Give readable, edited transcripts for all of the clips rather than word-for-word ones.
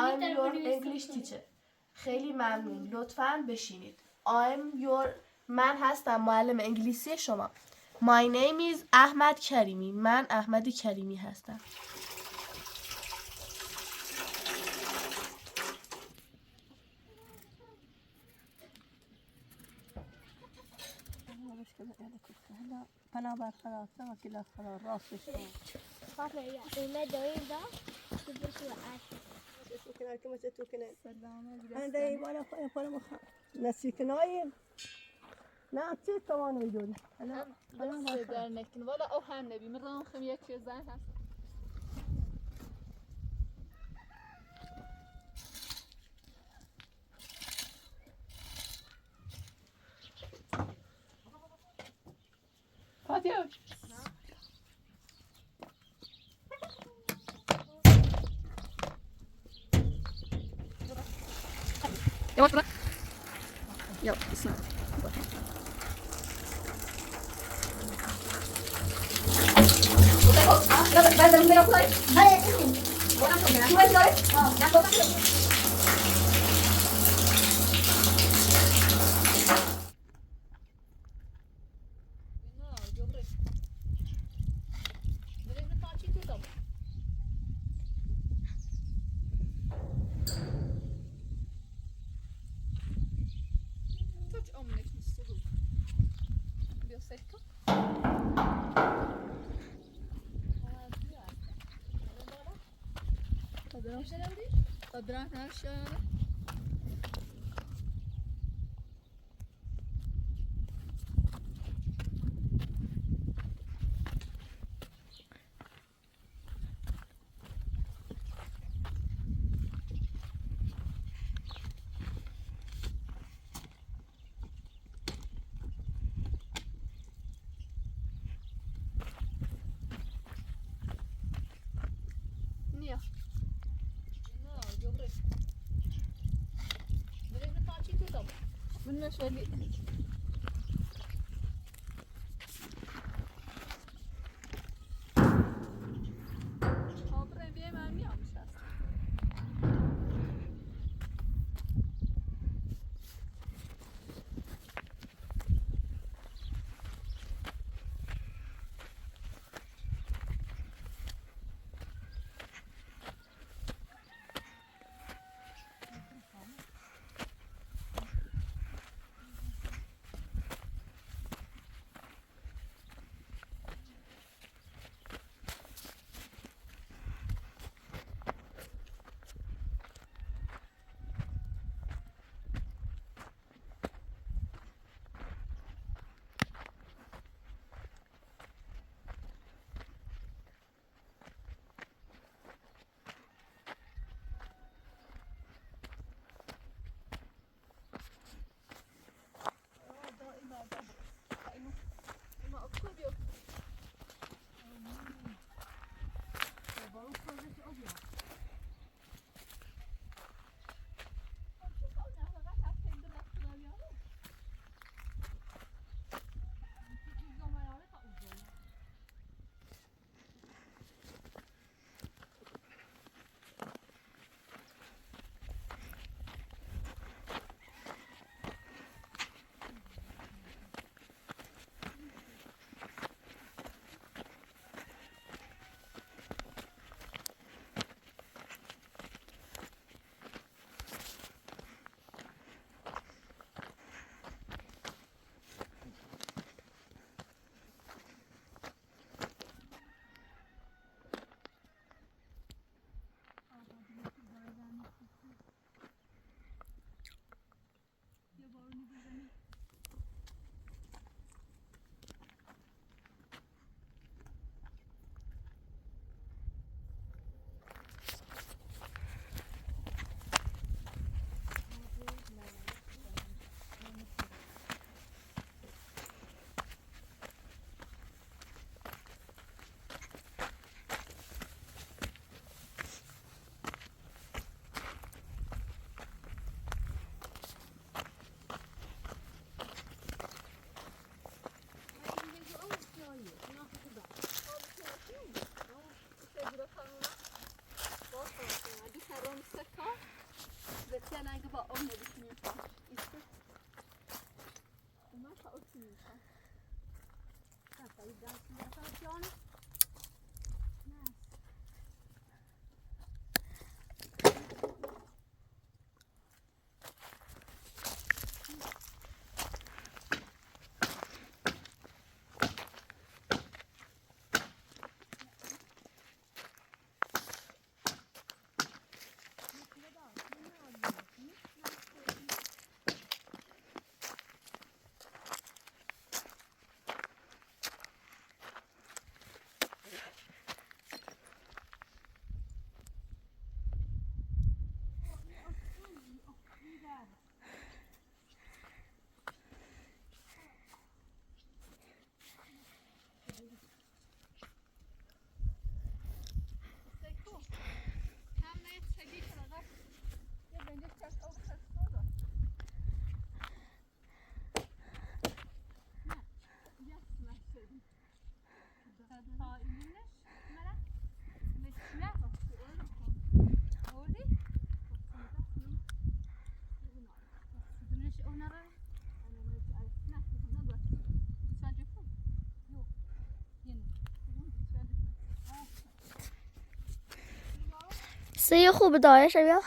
I'm your English teacher. خیلی ممنون. لطفاً بشینید. من هستم معلم انگلیسی شما. My name is احمد کریمی. من احمد کریمی هستم. فنا برخلاف وكلا خلا راسش خاطر يعني دايم ده تبرش وقعت شكرا كما تتوكنا أنا دايم ولا فلا مخ نسيك نايم لا تي كمان ويدوري أنا در نکن ولی او هم نبی من رام خم یک چیز زن هست فاتیو يلا يلا اسمع بعد من بيروح لاي هاي وانا كنت شو لاي ناخذ قدران هاشا نيا من شوالي خبره بيه من میام شست سه خوب دایش بیا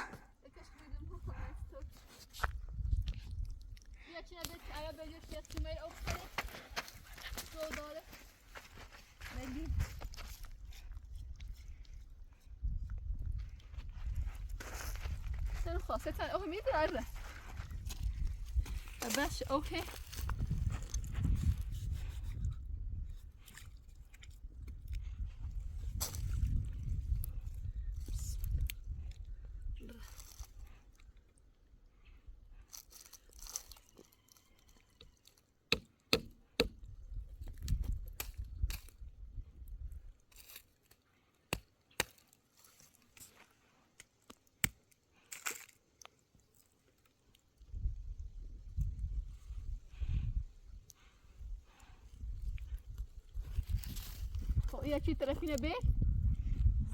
خلاص sen oh میداره بس اوکی یکی طرفینه به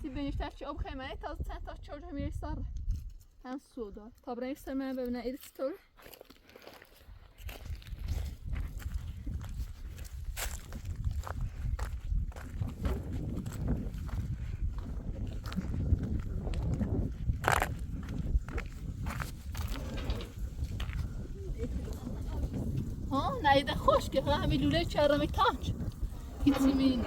سی بنیشتر چه آب خیمه تا چند تا چهار میری سر هم سودا تا برای سر من ببینه ایرت چطور ها نه خوش که همین لوله چهارم تاج هیچی می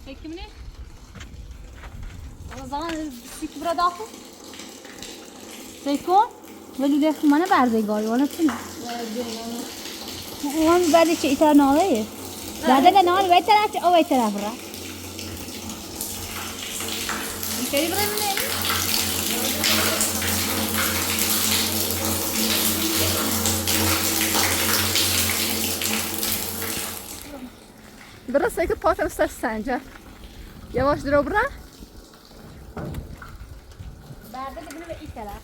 Peki ne? O zaman sik burada akı. Seyko, veli de kumana berzegari ona çine. Onun berdi çe itar nalayı. Berdi de nal ve taraf o ve taraf ra. İçeri bırak ne? درسته که پاتم سر سنجه یواش درو برا Berdi de bunu ve ilk taraf.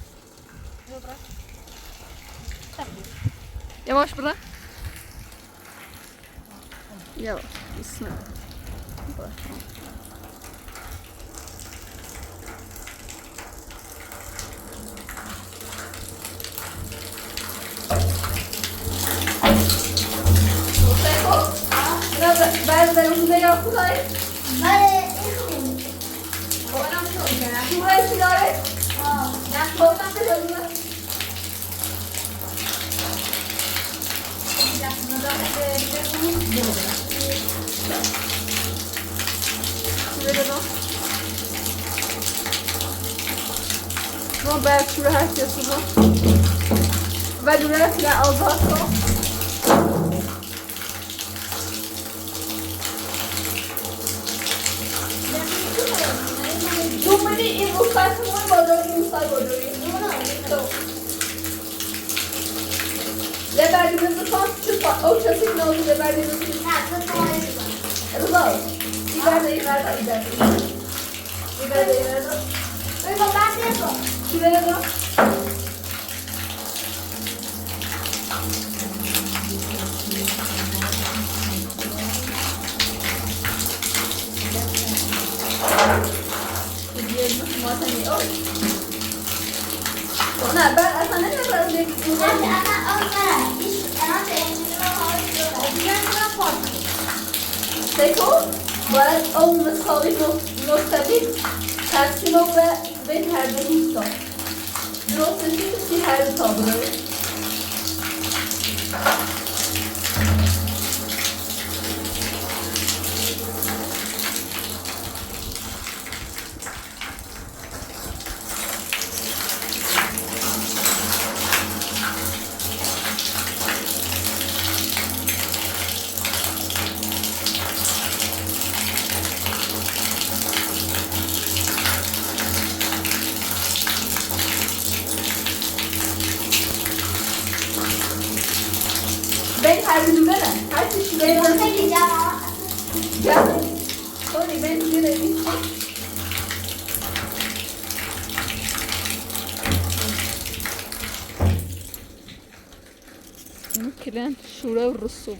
yavaş bırak yavaş bismillah بعد در اون دیگه خدای بله این خوبه بابام تو میگه تو هستی داره نه خودم که دارم ما بعد شروع هستی صبح و دوره هستی آزاد کن دومدی این روسایتمون باداری روسای باداری لبردی بزرگان چه او کسی نازو لبردی بزرگان نه تو تمایی رضا ای برده ای برده ای برده ای برده ای برده ای با بحث نکن چی برده نه بعد اصلا نمیبرم یکی دیگه سیکو باید اون مساوی مستقیم تقسیم و بین هر دو نیستا درستشی کسی هر دو تابلوی بین هر دو نه هر چیزی بین هر دو جمع کنی بین زیر این كلام شورى والرسوم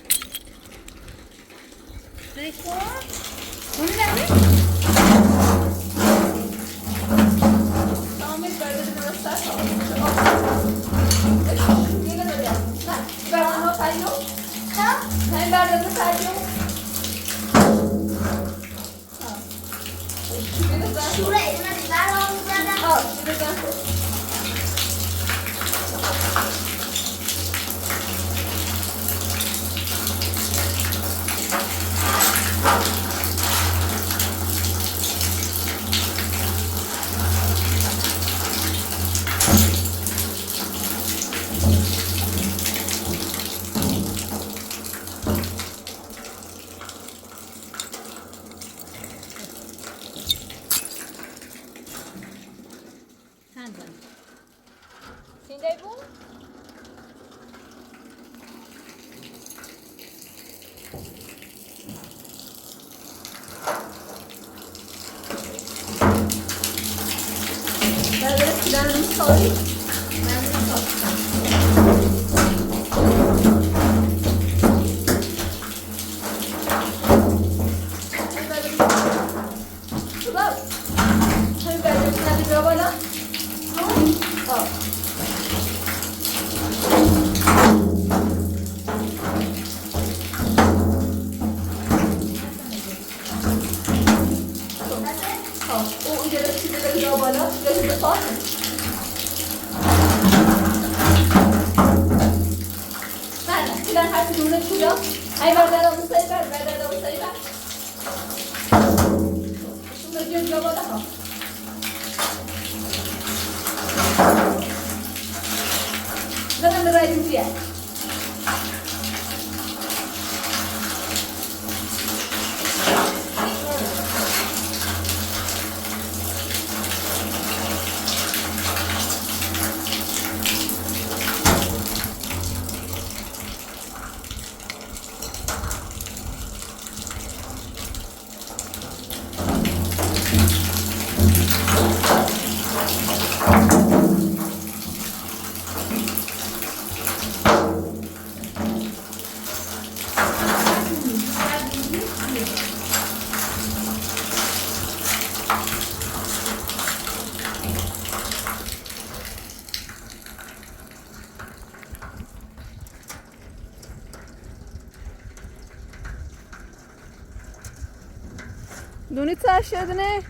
دونی تا شدنه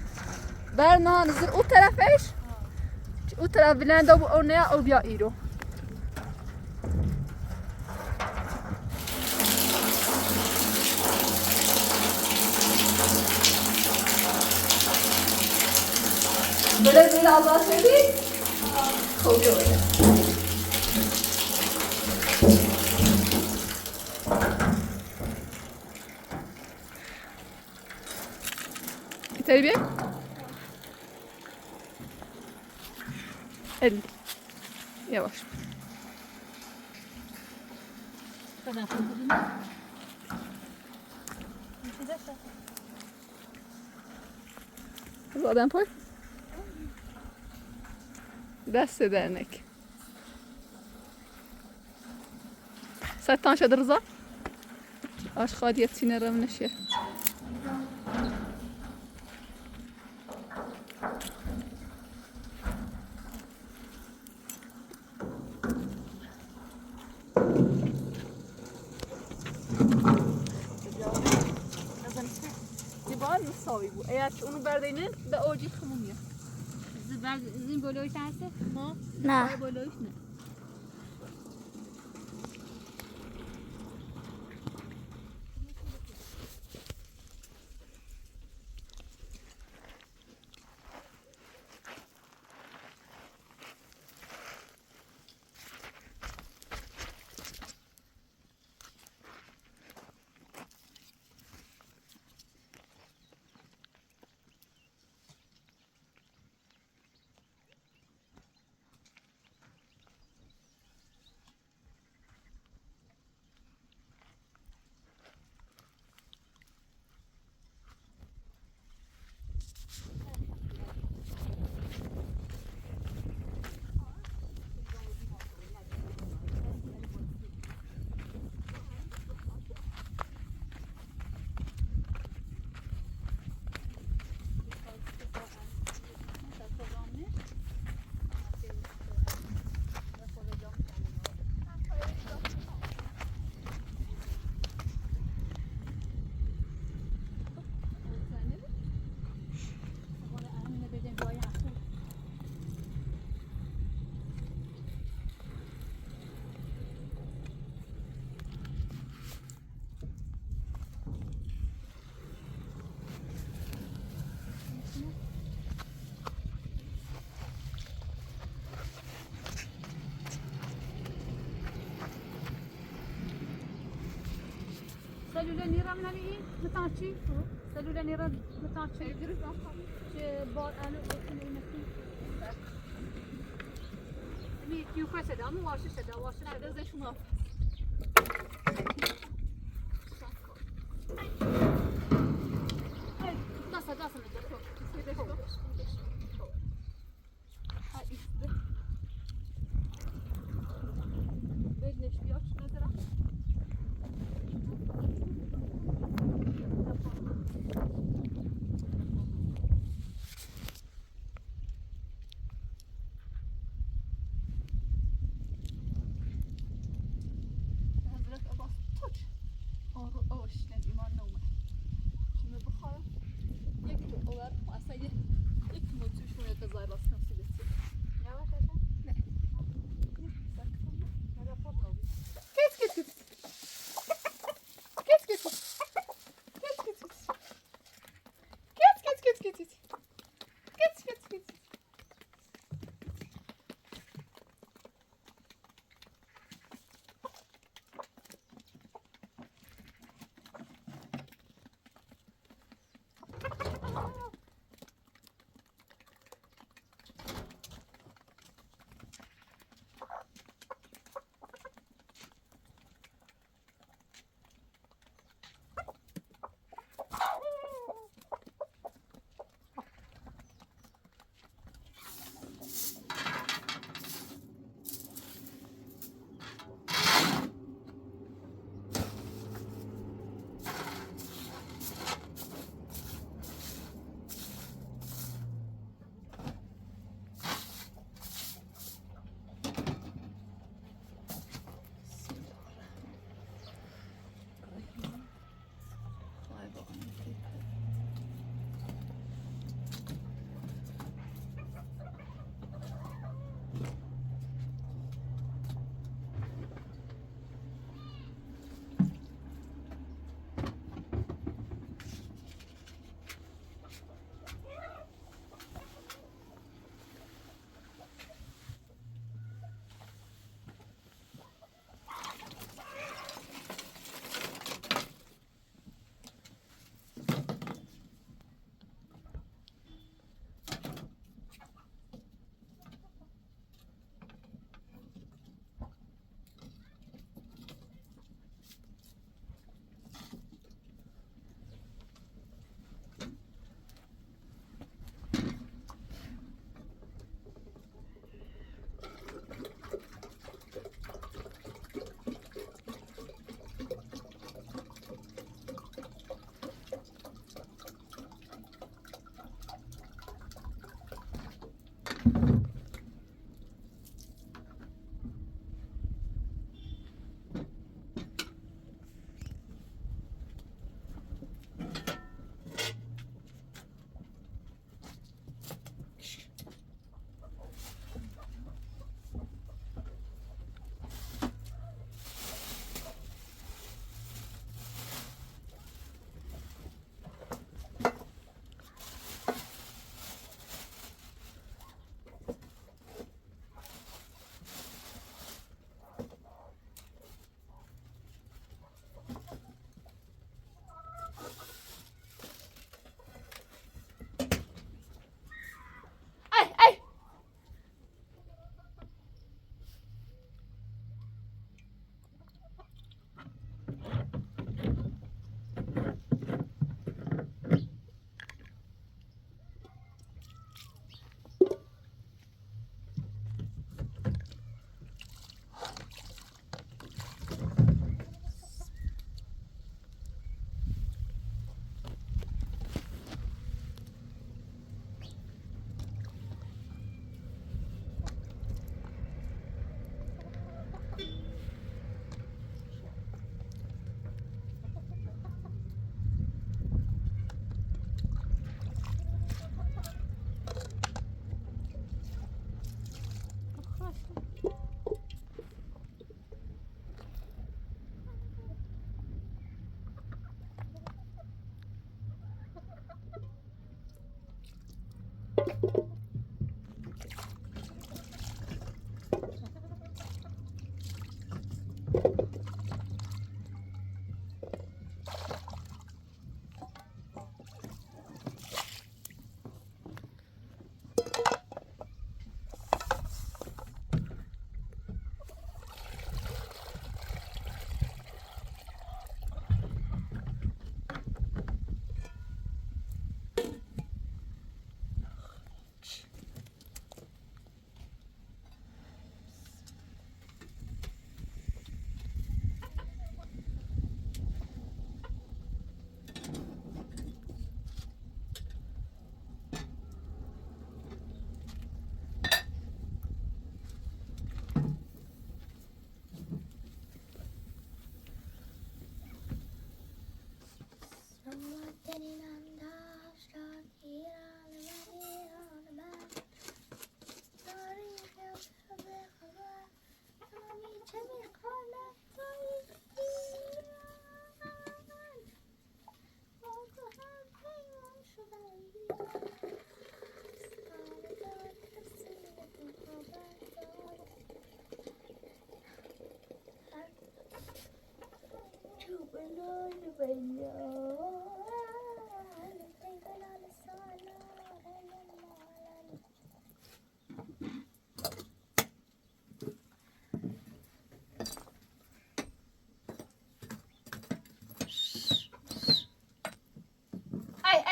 بر نه نزل او طرفش او طرف بلند او نه او بیا ایرو بله بله آواز بدی خوبی بود تربية yavaş zaten koy دست درنک ستان شد رضا آش خادیت سینه رو منشه تاوی بود اگر که اونو بردینن به اوجی خمومیه این بلویش هسته؟ ها نه بلویش نه سلوله نیرم نمیگی؟ بتانچی؟ سلوله نیرم بتانچی؟ که بار آلو بکنی نکی. می کیو کسی دام وارش شده وارش نده زشون آف. دست میده تو. سیده تو. بدنش بیاد نداره.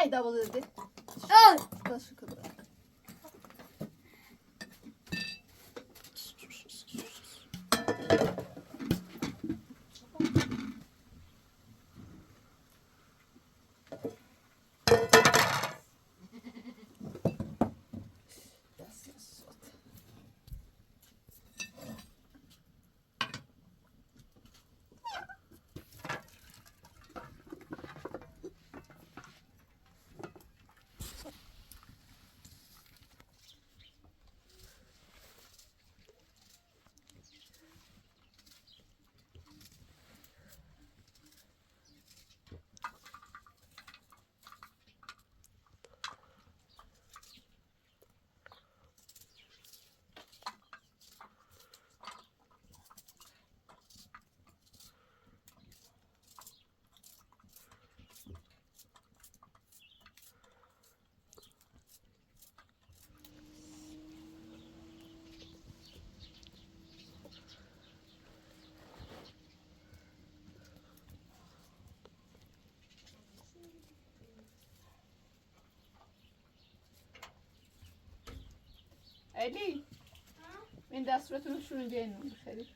ای دوازده ده باشه که برای علی این دستورتون رو شروع بیاین نون بخیری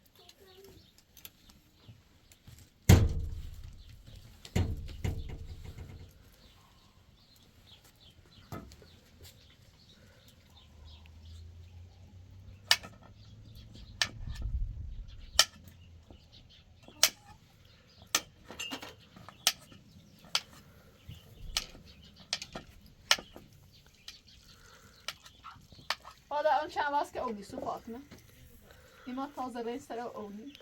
حالا اون چند واسه که اونی سو فاطمه ایما تازه به سر اونی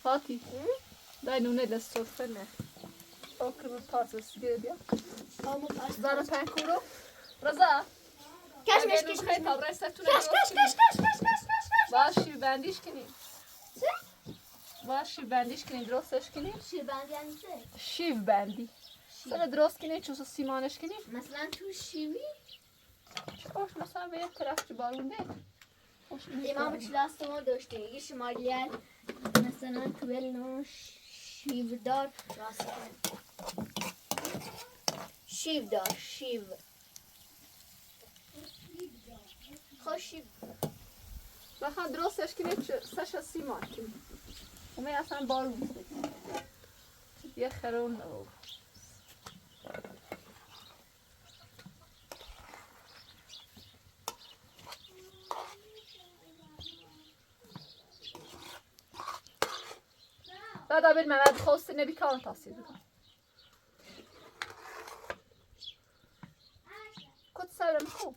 فاتی دای نونه دست سفره نه اوکر رو تازه سگه بیا زارا پنکورو رضا کش اگه کش نون کش خیلی تا برستتونه کش کش کش کش کش کش باش بندیش کنیم باش بندیش کنیم درستش کنیم چی بندی یعنی چه؟ شیو بندی سر درست کنیم چوسو سیمانش کنیم مثلا تو شیوی باش مثلا به یک طرف چه بارونده امام کلاس ما داشته یه شمالیت مثلا تویل نو شیودار راست شیودار شیو خوشی بخوام درستش کنیم سش سیمان کنیم اومه اصلا بارون یه خرون بعد قبل محمد خواست نبی کارن تاثیر بکن کت سرم خوب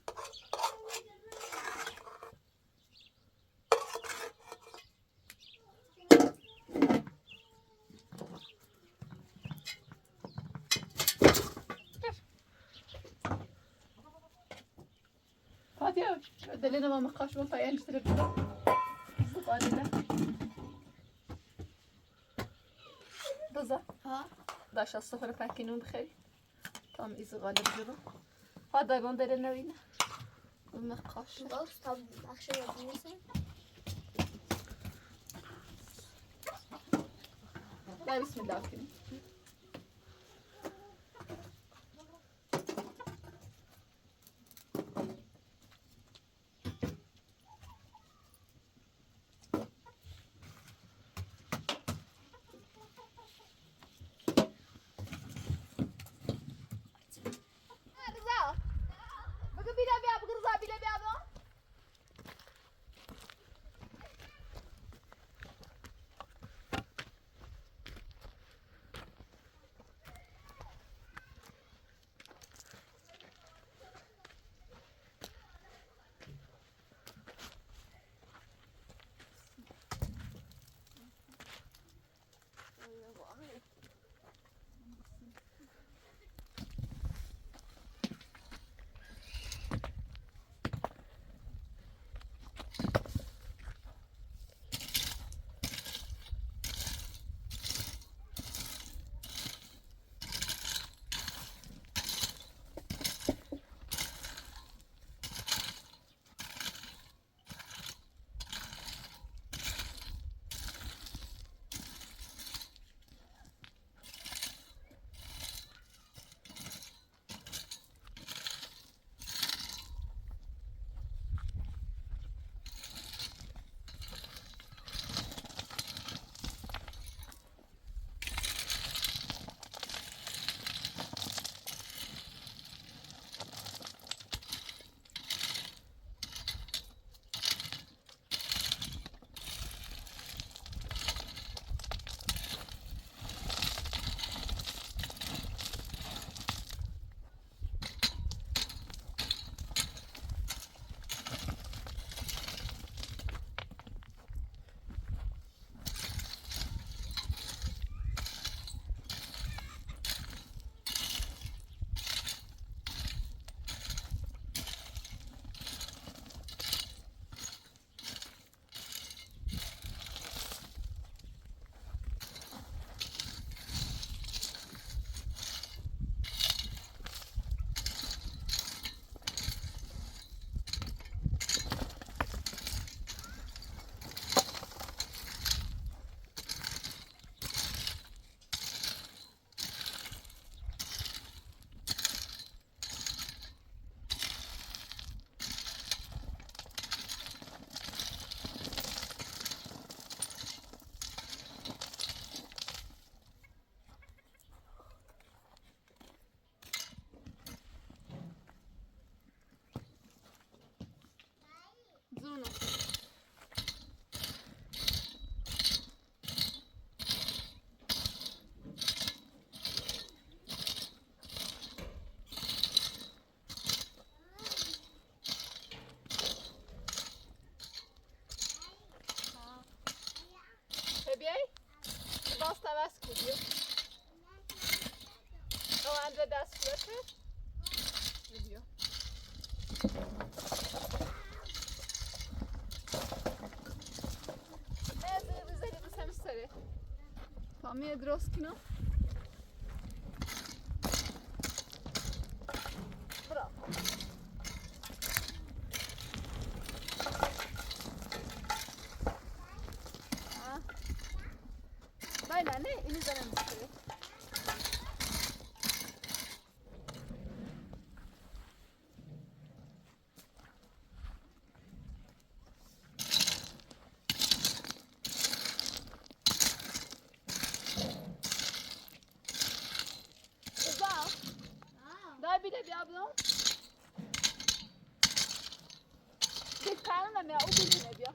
فاتيا دلنا ما مقاش ما فايان اشتري بلا زبالة رضا ها داش الصفر فاكينون بخير طعم إذا غالب جرا خداگان داره نوینه نقاش باکس تا بخش یادینسه لا بسم الله کنیم زونو بیای باز تواس کدیو او اندر دست بیاته بیا بذاری بسم سره فامیه درست کنم برافو باید نه اینو زنم سره بیده بیا بلون یک کارو نمیا او بیده بیا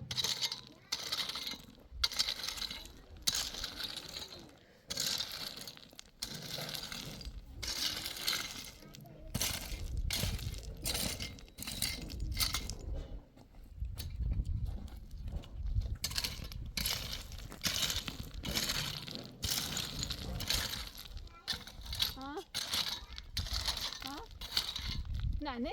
نه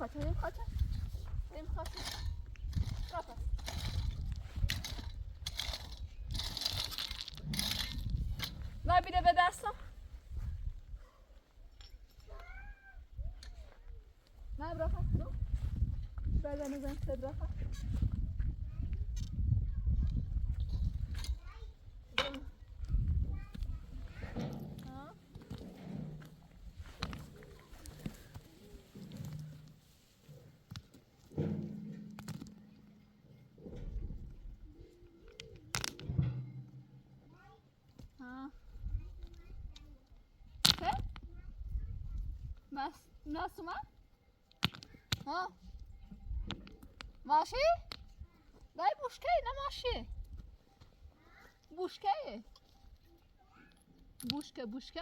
خاطر بریم خاطر بریم خاطر خاطر و بیره به دستم نه برا خاطر بدن زن صدرا خاطر بس ناس اومد؟ ها ماشی؟ دای بوشکه نه ماشی بوشکه بوشکه بوشکه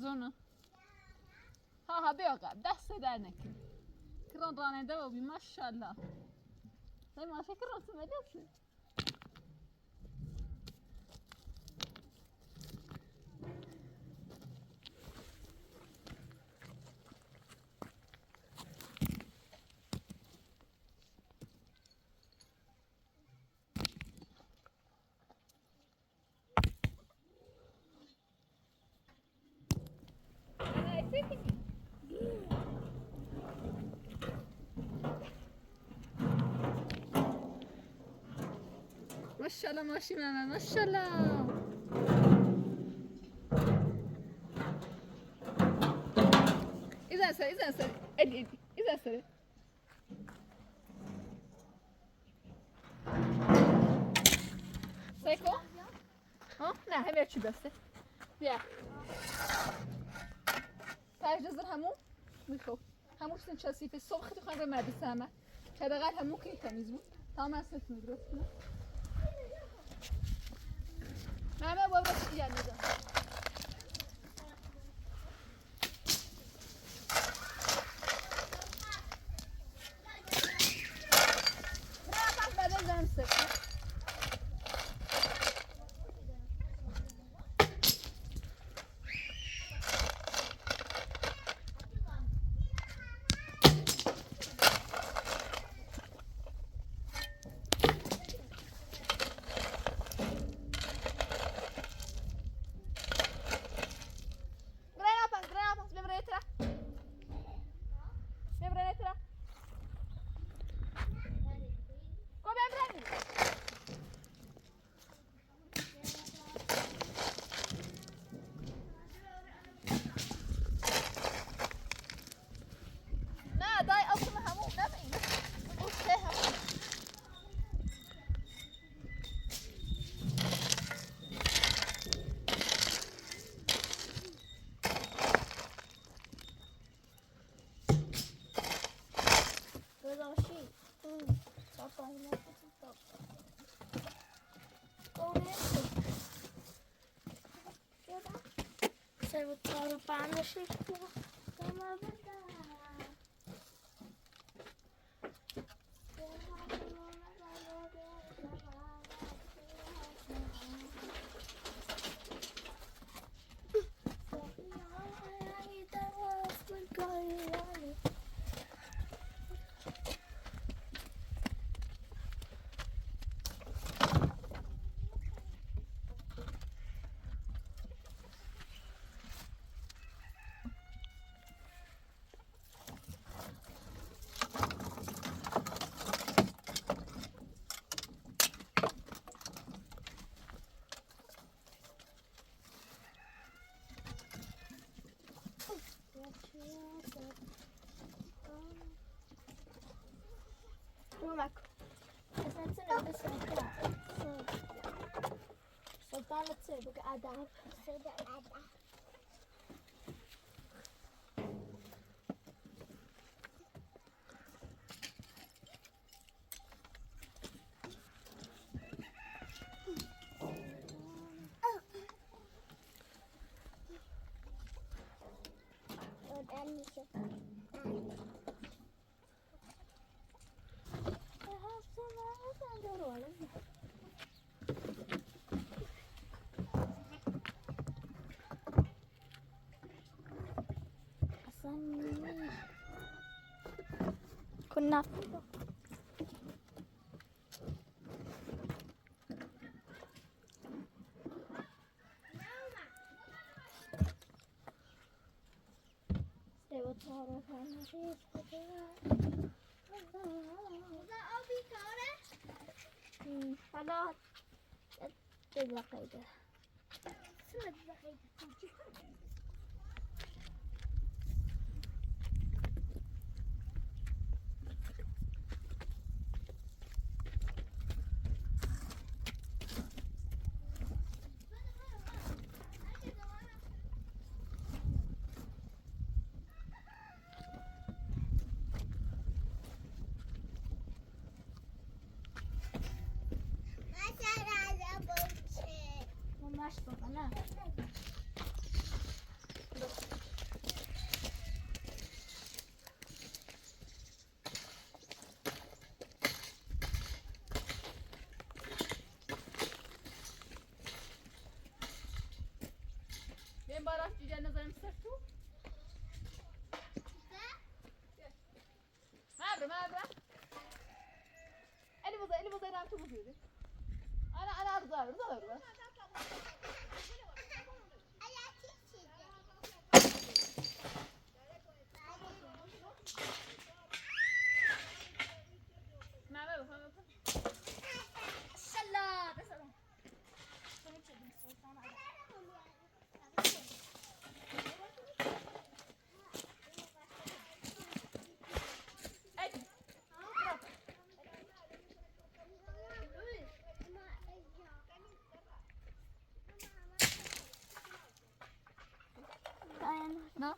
زونه ها بیا قبل دست در نکن کران راننده و بی ماشاءالله دای ماشی کران سمدسه ماشاءالله ماشی ماما ماشاءالله إذا سر إدي إذا سر سيكو ها نه همه چی بسته بیا تجهز همو میخو هموش تنشاسي في الصبح خدوا خبر ما بسامة كذا غير همو كي تميزون تمام ست مدرسة ماما بابا شو يعني ده راح بعدين زمسك Se vuotava panno sicuro. Ma سلطان تصيبك أداب صدق أداب نفت حالا دقیقه ماش بابا نه بیم باراش دیگه نظرم سر تو مبرم eli بوزه رم تو بزیده انا ارزا نه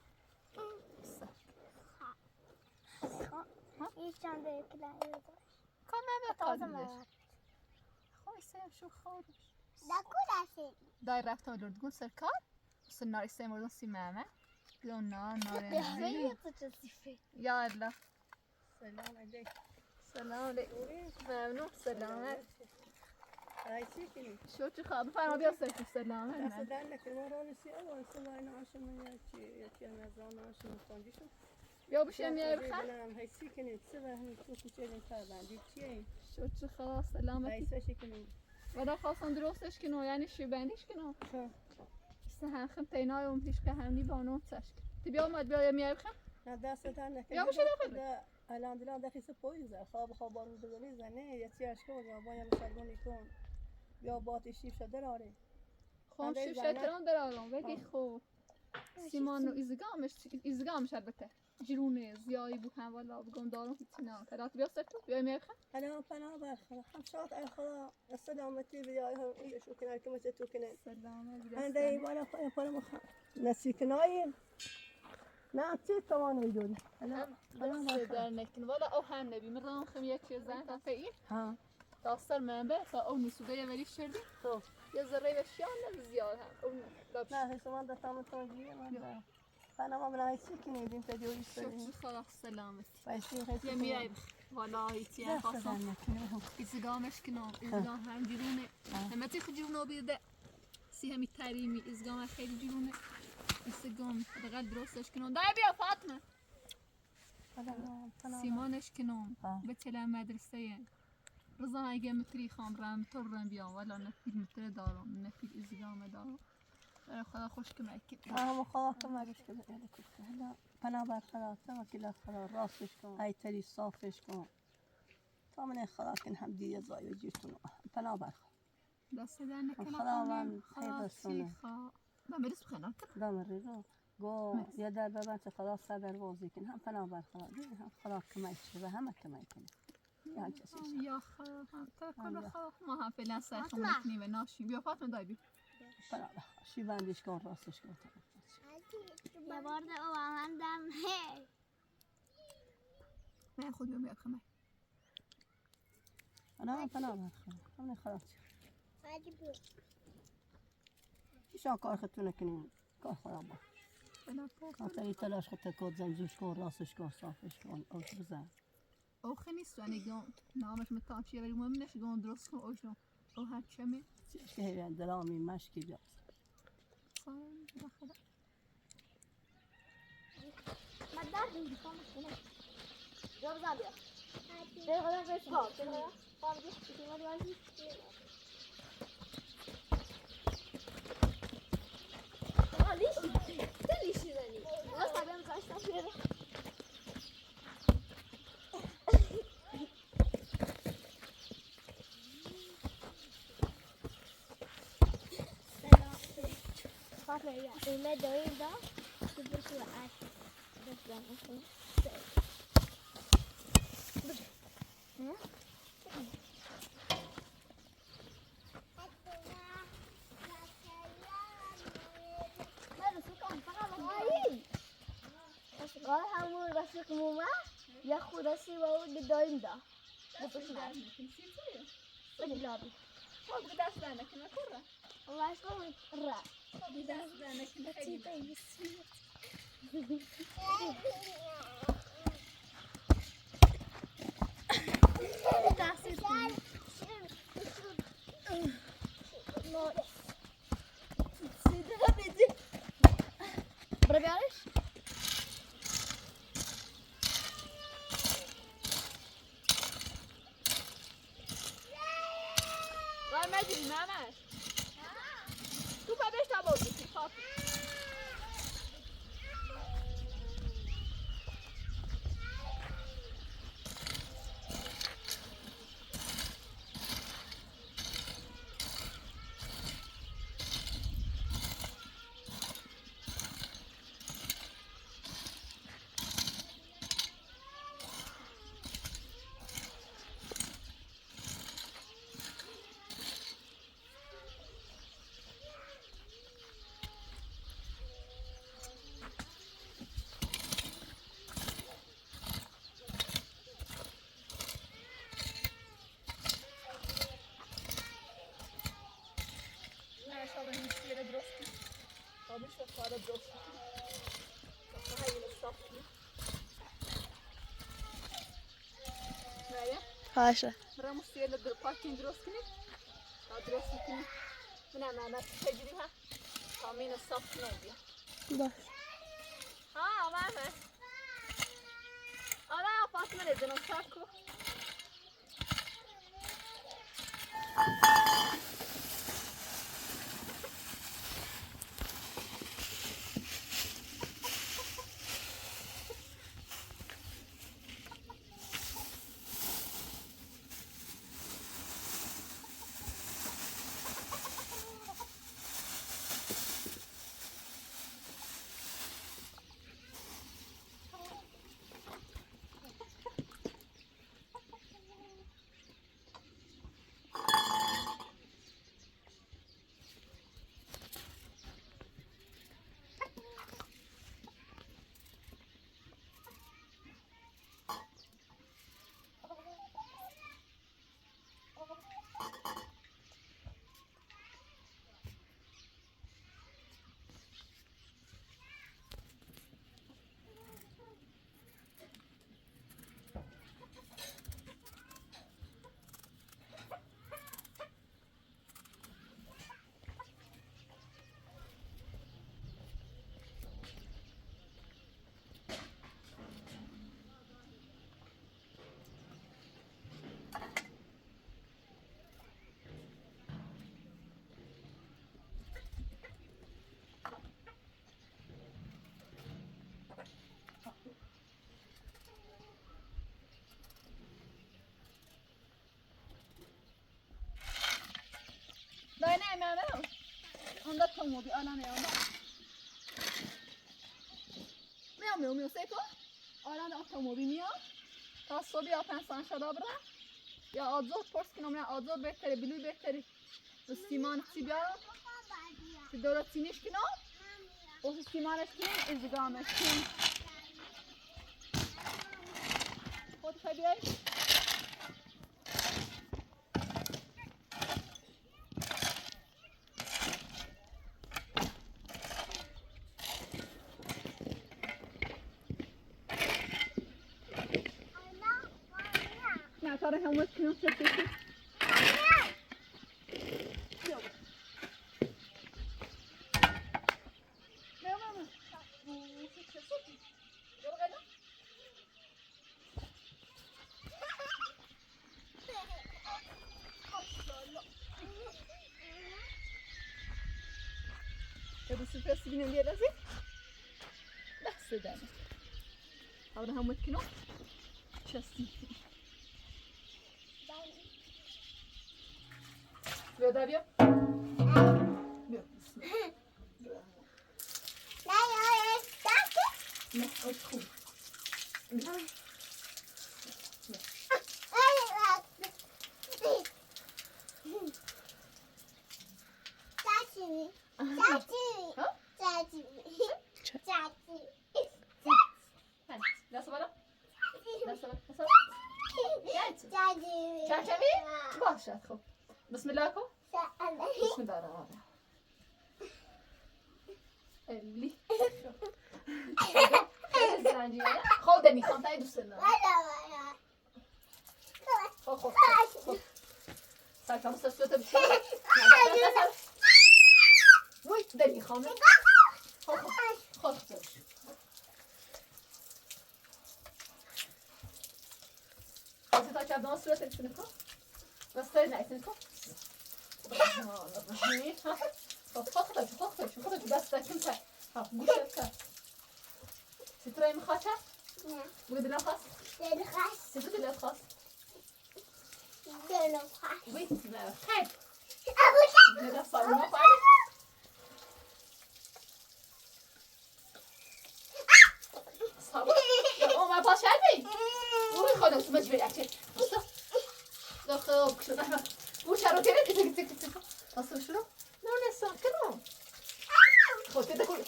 هیچ چنده کلایی رو کن تازه مبر مرد خوی سیم شو خودش دکو دای رفت آلورد گون سر کار سناری سیم وردن سی مامه گون نارنجی تو چه سیفه یا الله سلام علیکم. سلام علیکم ممنون سلامت عایشی کنی. شو چه خواهد فرما بیا سر تو سلامت دست نه در نکن ما را نسی اول سوای ناشم من یکی نظام ناشم کندیشم. بیا بشه میای بخیر بلام عایشی کنی. سه هم تو کوچه نکردن چیه؟ شو چه خواهد سلامتی عایشی کنی. ودا خواستم درستش کنم یعنی شی بندیش کنم سه هم خم تینای اون پیش که همنی بانو تشک تی بیا اومد بیا میای بخیر نه دست در نکن. یا بشه بخیر الان دلم دخیل پویزه خواب بارو بزنی زنه یکی اشکال یا باید مسلمانی کن یا باتشی شده داره. خون شیف شتران درارم ولی خو سیمان و ایزگامش البته جرونه زیایی بو هم والا بگم دارم هیچی نه تلات بیا سر تو بیا میای بخیر أنا فأنا بخلا حمشات أي خلا السلامتي بدايهم إيه شو كنا كم تتو كنا سلامت أنا داي ولا فأنا مخ نسيك نايم نعطي طبعا ويدوري أنا دست در نکن والا او هم نبی مرام خم یک چیز زن تا فعیل ها داستر منبع تا او نیسوده یه ولی شردی خب یه ذره بشیان نه زیاد هم اون لابش لا هي سمان ده تام تونجي ما فأنا ما بنعيش كني دين تدوري شو سلي چی خلاص سلامت فايسي هي یه میای والا هیچی هم خواستم ایزگامش کنم ایزگام هم جرونه همه تی خود جرونه بیده سی همی تریمی ایزگام خیلی جرونه ایزگام دقیق درستش کنم دای بیا فاطمه سیمانش کنم به تلم مدرسه رضا اگه متری خام رم تو رم بیام ولا نفیل متر دارم نفیل ایزگام دارم برای خدا خوش که مکید هم خلاص ما جش كده يعني كنت هلا فأنا بخلاص ما كلا خلاص راسش كون أي تري صافش كون طبعا خلاص كن هم دي زاي وجيتون فأنا بخلاص دست در نکنه خلاص من خير السنة من برس بخنا دام الرجال جو يا در ببنت خلاص صدر وازي كن هم فأنا بخلاص هم خلاص كما يشبه هم كما يكون يعني كسيش یا خدا هم تا کل خدا ما هم فعلا سرخم نکنیم و ناشیم بیا فاطمه دای بیا فأنا بخلاص شي بندش كون راسش كون یه بار ده او من دم هی من خود بیا بخمه أنا فأنا بخلاص أنا خلاص هادی بیا شو كار ختونه كنين كار خرابة بنا كان تلاش خدت كود زنجوش كون راسش كون صافش كون أو بزن او خیلی سوانی گم نامش متانچیه ولی مهم نشه گم درست کن اوشنو او هر چمه هي عند رامي مشكي جاس صایم داخل من در دیگه کامش کنه جا بزن بیا اومه داریم دا که بشو عد بسلام قال همون رفیق مومه یا خود رسی و اون داریم دا بده لابی دست در نکنه کره و اصلا را دست در نکنه خیلی تحصیل کنی برو بیارش وای مجید مامش تو پا بهش تا بودی خب باشه. برام سیل در پارکینگ درست کنی تا درست کنی من تجربه ها کامین صاف نمیاد باش. ها ماما آلا فاطمه نزنم ساکو دای نه مامو اوندا تو بی آلا نه آلا میام سیکو آلا نه اتومبیل میام تا صبح یا 5 ساعت شده برم یا آزاد پرس کنم نه آزاد بهتره بلوی بهتره سیمان چی بیارم که دورت سینیش کنم و سیمانش کنیم ازدگامش کنیم خود خواهی بیایی نه کار همه کنم چه بس بينهم يا لازم بس ده هذا هم مكنوا شستي بيو ده بيو بيو لا ادخل لا صبرا لا صبرا شامي باش ادخل بسم الله كو بسم الله الرحمن الرحيم اللي خودني خمسة دوسنا خو ساكن سويت بشو وي دني خامل خو خذ كابدون سويت بشنكو بس ترى نايتنكو خذ بس كنت ها بوشك ستري مخاطة بغد لا خاص ستري لا خاص وي لا خير لا صار ما فعل صار او ما باش عندي وي خذ مجبر اكل لا خذ شو نحن وش عرفتي تك اصل شنو لا لسه كده خذ تدخل لا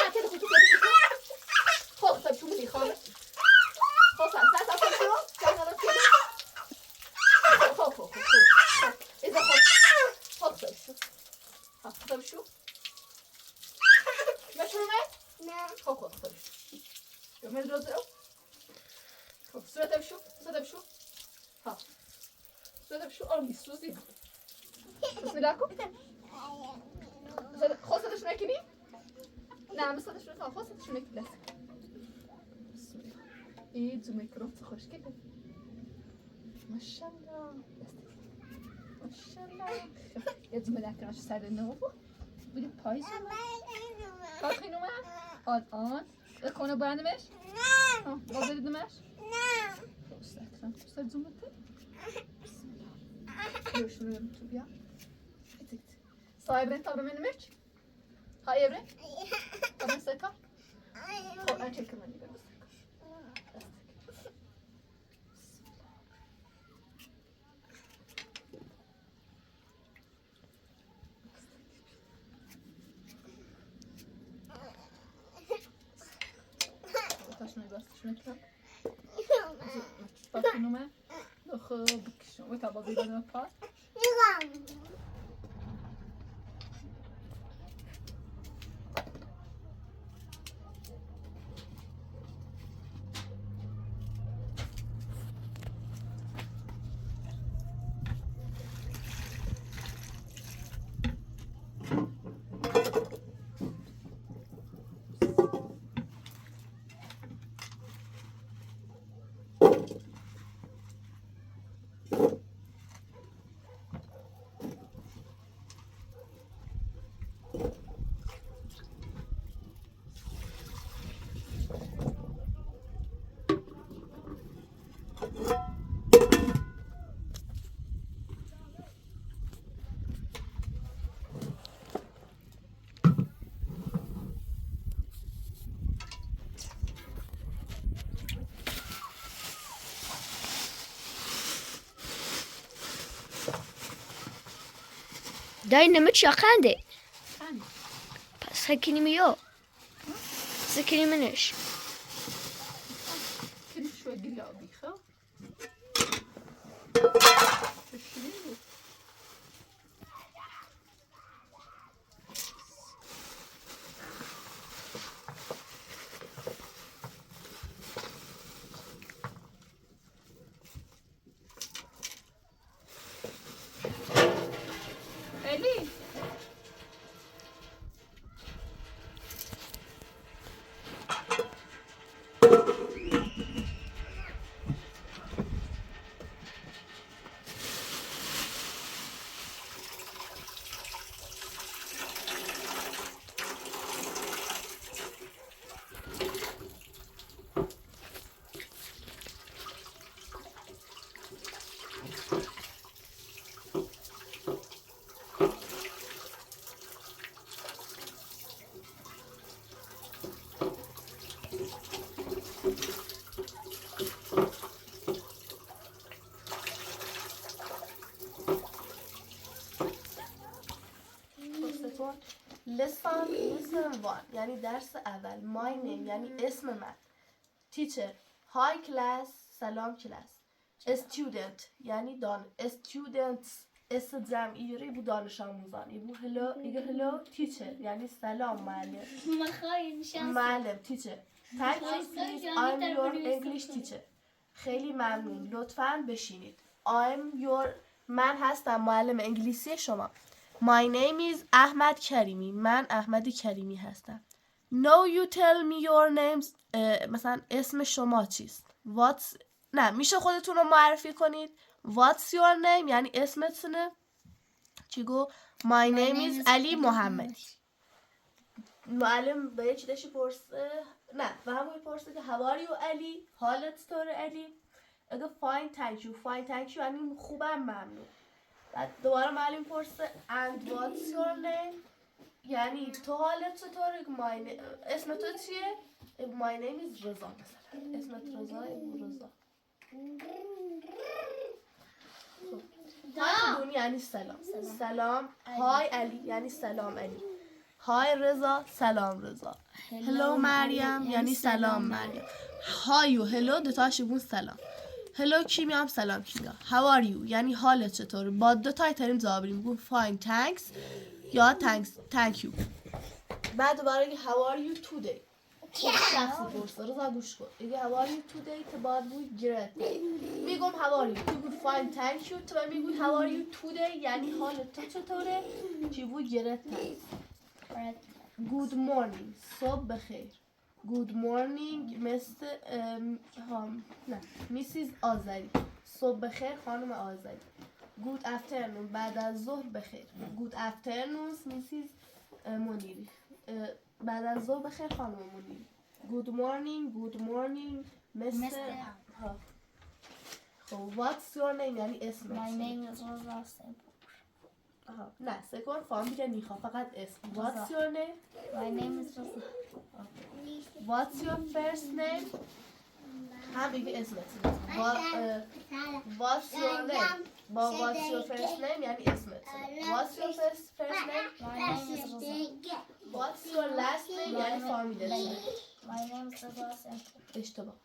تدخل خذ طيب شو بدي خالص خذ ساعات اصل شنو تعال خذ اذا خذ طيب شو طيب شو مشرومات خذ طيب شو من رزقه خذ سويت بشو ها سويت بشو ارمي سوزي بسم الله خذ شنو كني نعم بس شنو خذ شنو كده بسم الله ايه زو ميكروب تخش كده ما شاء الله ما شاء الله يا زملاك عش سعد النوفو بدي بايز خاطينو ما الان يكون برنامج ها وزير دمش استاذ زملتي بسم الله شنو يمتو بيا صايبرين طبعا من مش هاي يبرين طبعا سكر خو أنا كمان يبرين شنو بس شنو كلام طب شنو ما خو بكشون وتابع بيدنا بار Dynamit yakende. ثاني Sakini mi yok? Sakini mi neş? كل شوي قلة أبيخة تشريني إلي lesson 1 یعنی درس اول. My name یعنی اسم من. Teacher. Hi class. سلام کلاس. Student یعنی students اس جمعی بود دانش آموزان. hello teacher یعنی سلام معلم. معلم teacher. Thank you please. I'm your English teacher. خیلی ممنون. لطفاً بشینید. من هستم معلم انگلیسی شما. My name is احمد کریمی. من احمد کریمی هستم. No you tell me your names. مثلا اسم شما چیست؟ میشه خودتون رو معرفی کنید. What's your name یعنی اسمتونه. چی گو؟ My name is علی محمدی. معلم به چی داشتی پرسه؟ نه و همون پرسه که how are you علی؟ حالت طور علی؟ اگه fine thank you یعنی خوبم ممنون. بعد دوباره معلم پرسه and what's your name یعنی تو حالت چطوره؟ اسم تو چیه؟ My name is رضا مثلا. اسمت رضا؟ رضا. های یعنی سلام. های علی یعنی سلام علی. های رضا سلام رضا. هلو مریم یعنی سلام مریم. های و هلو دوتاشی بود سلام. هلو کیمیا هم سلام کیمیا. How are you یعنی حالت چطوره؟ با دو تای تریم جواب میگم fine thanks یا thank you. بعد دوباره میگه how are you today. شخصی پرسه. رضا گوش کن. میگه how are you today تو بعد بود great. میگم how are you تو بود fine thank you تو میگی how are you today یعنی حالت تو چطوره؟ چی بود great thanks. Good morning صبح بخیر. Good morning مثل میسیز آذری. صبح بخیر خانم آذری. Good afternoon بعد از ظهر بخیر. Good afternoon میسیز منیری. بعد از ظهر بخیر خانم منیری. Good morning مثل خب what's your name یعنی اسمت. My name is Rosa Simple. نه سکون فهم بیگه نیخوا فقط اسم. What's your name? My name is Rosa. What's your first name? هم بیگه اسمت. What's your name? با what's your first name یعنی اسمت. What's your first name? My name is Rosa. What's your last name یعنی فامیلت. My name is Rosa Simple. اشتباه.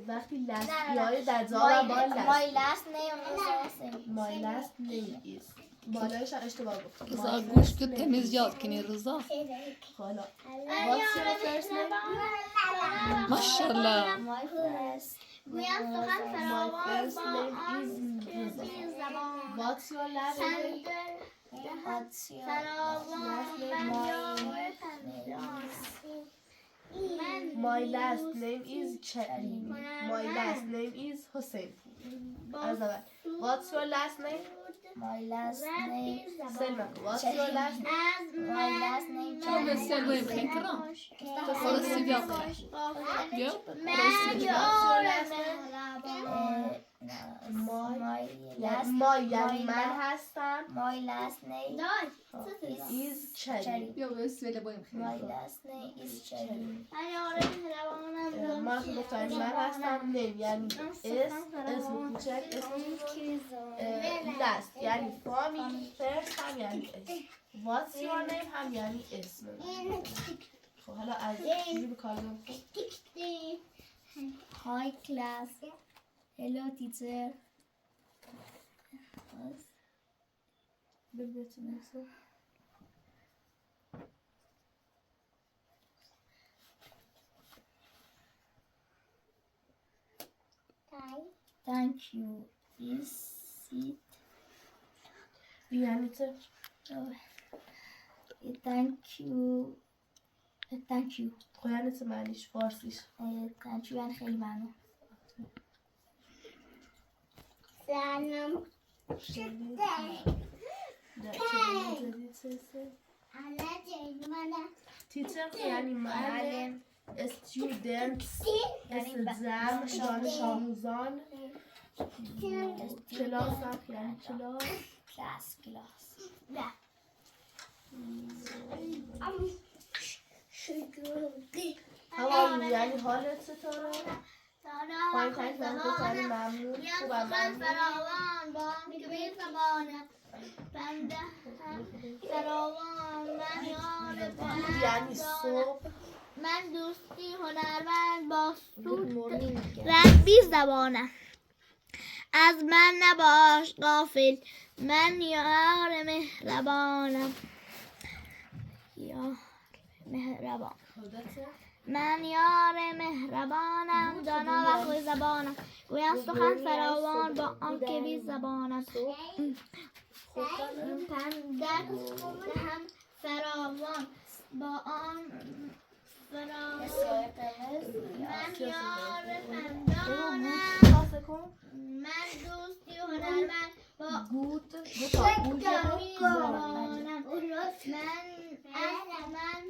وقتی last بیایی در جواب با My last. last name is Rosa Simple. My last name is. بالایش اشتباه گفتم. رضا گوش که تمیز یاد کنی رضا. حالا. What's your first name? ماشاءالله. My first My first name is Reza. What's your last name? What's your My last name is Karim. My last name is Hussein. از اول. What's your last name? My last name سلمه. What's your last name? My last name تو به سلوی بخیر کرم. خلاصی بیا بیا. What's your last name? My یعنی من هستم. My last name is Karim. بیا به سلوی بایم خیر. My last name is Cherry. من که گفتم من هستم نیم یعنی اسم کوچک اسم last یعنی فامیل first هم یعنی اسم what's your name هم یعنی اسم. خب حالا از چیزی به کارم Hi class. Hello teacher. Thank you. Is it? یعنی چه؟ Thank you. Thank you. خب یعنی چه معنیش فارسیش؟ Thank you یعنی خیلی ممنون. سلام تیچر یعنی معلم استودنتس استدام دانش آموزان کلاس هم یعنی کلاس کلاس هوا یعنی حالت چطوره؟ پایین تک زمان خیلی ممنون. یا خوبم سخن ممنون. فراوان با که بی زبانم بنده هم فراوان من یار گود یعنی صبح. من دوستی هنرمند با سود رنگ بی زبانم از من نباش غافل من یار مهربانم یار مهربان من یار مهربانم دانا و خوش زبانم گویم سخن فراوان با آن که بی زبانم پندک هم فراوان با آن فراوان من یار پندانم من دوستی هنرمند با گود کمی زبانم من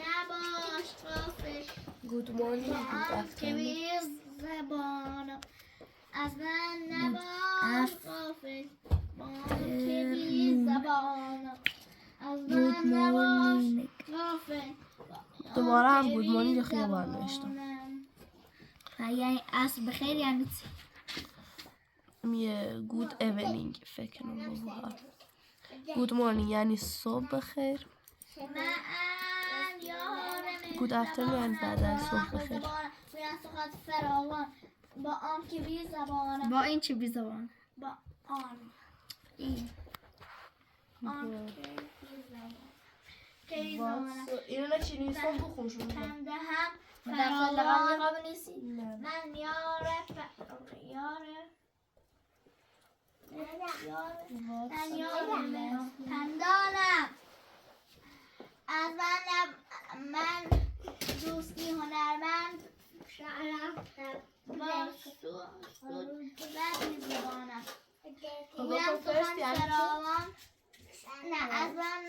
نباش غافل گود مورنینگ، گود که بی زبانم از من نباش غافل با که بی زبانم از من نباش غافل دوباره هم گود مورنینگ خیابان نوشتم. یعنی عصر بخیر یعنی چی؟ میه گود ایونینگ فکر کنم بابا. گود مورنینگ یعنی صبح بخیر. گود افترنون یعنی بعد از صبح بخیر. با آن که بی زبانم با این چی بی زبان؟ با آن این آن که بی زبانم اینو نه چی نیستم بخون شما. پنده هم فراوان من یار من یار پندانم از من دوستی هنرمند با سود زبانم گویم سخن فراوان نه از من